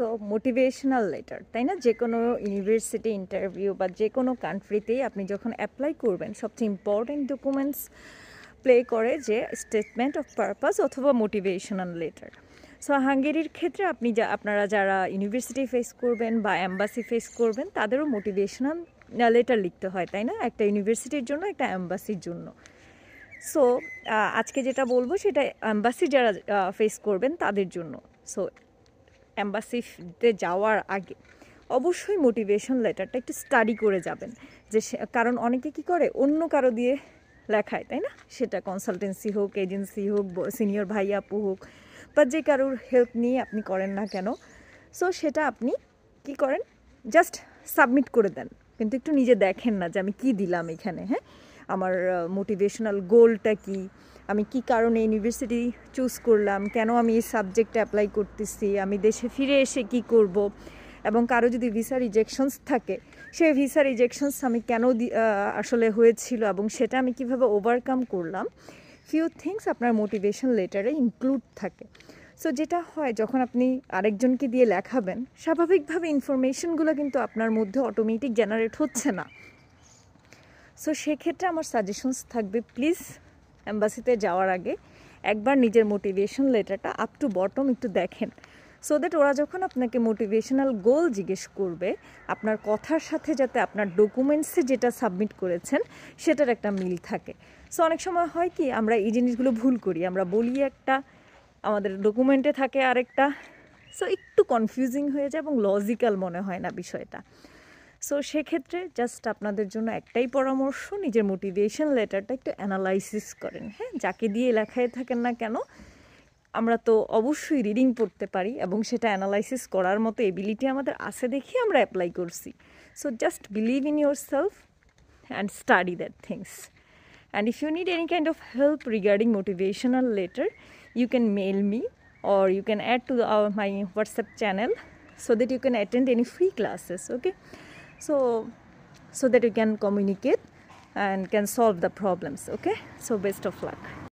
So motivational letter, তাই না? যে কোনো ইউনিভার্সিটি ইন্টারভিউ বা যে কোনো কান্ট্রিতেই আপনি যখন অ্যাপ্লাই করবেন, সবচেয়ে ইম্পর্টেন্ট ডকুমেন্টস প্লে করে যে স্টেটমেন্ট অফ পারপাস অথবা মোটিভেশনাল লেটার। সো হাঙ্গেরির ক্ষেত্রে আপনারা যারা ইউনিভার্সিটি ফেস করবেন বা অ্যাম্বাসি ফেস করবেন, তাদেরও মোটিভেশনাল লেটার লিখতে হয়, তাই না? একটা ইউনিভার্সিটির জন্য, একটা অ্যাম্বাসির জন্য। সো আজকে যেটা বলবো সেটা অ্যাম্বাসি যারা ফেস করবেন তাদের জন্য। সো অ্যাম্বাসিতে যাওয়ার আগে অবশ্যই মোটিভেশন লেটারটা একটু স্টাডি করে যাবেন, যে কারণ অনেকে কি করে অন্য কারো দিয়ে লেখায়, তাই না? সেটা কনসালটেন্সি হোক, এজেন্সি হোক, সিনিয়র ভাই আপু হোক, বা যে কারোর হেল্প নিয়ে আপনি করেন না কেন, সো সেটা আপনি কি করেন, জাস্ট সাবমিট করে দেন, কিন্তু একটু নিজে দেখেন না যে আমি কি দিলাম এখানে। হ্যাঁ, আমার মোটিভেশনাল গোলটা কি, আমি কি কারণে ইউনিভার্সিটি চুজ করলাম, কেন আমি এই সাবজেক্টে অ্যাপ্লাই করতেছি, আমি দেশে ফিরে এসে কি করব, এবং কারো যদি ভিসা রিজেকশনস থাকে, সেই ভিসা রিজেকশনস আমি কেন আসলে হয়েছিল এবং সেটা আমি কিভাবে ওভারকাম করলাম, ফিউ থিংস আপনার মোটিভেশন লেটারে ইনক্লুড থাকে। সো যেটা হয়, যখন আপনি আরেকজনকে দিয়ে লেখাবেন, স্বাভাবিকভাবে ইনফরমেশনগুলো কিন্তু আপনার মধ্যে অটোমেটিক জেনারেট হচ্ছে না। সো সেক্ষেত্রে আমার সাজেশনস থাকবে, প্লিজ অ্যাম্বাসিতে যাওয়ার আগে একবার নিজের মোটিভেশন লেটারটা আপ টু বটম একটু দেখেন, সো দ্যাট ওরা যখন আপনাকে মোটিভেশনাল গোল জিজ্ঞেস করবে, আপনার কথার সাথে যাতে আপনার ডকুমেন্টসে যেটা সাবমিট করেছেন সেটার একটা মিল থাকে। সো অনেক সময় হয় কি, আমরা এই জিনিসগুলো ভুল করি, আমরা বলি একটা, আমাদের ডকুমেন্টে থাকে আরেকটা, সো একটু কনফিউজিং হয়ে যায় এবং লজিক্যাল মনে হয় না বিষয়টা। সো সেক্ষেত্রে জাস্ট আপনাদের জন্য একটাই পরামর্শ, নিজের মোটিভেশন লেটারটা একটু অ্যানালাইসিস করেন। হ্যাঁ, যাকে দিয়ে লেখায় থাকেন না কেন, আমরা তো অবশ্যই রিডিং পড়তে পারি এবং সেটা অ্যানালাইসিস করার মতো এবিলিটি আমাদের আছে দেখে আমরা অ্যাপ্লাই করছি। So just believe in your self and study that things. And if you need any kind of help regarding motivational letter, you can mail me or you can add to my WhatsApp channel so that you can attend any free classes, okay? So that you can communicate and can solve the problems, okay? So best of luck.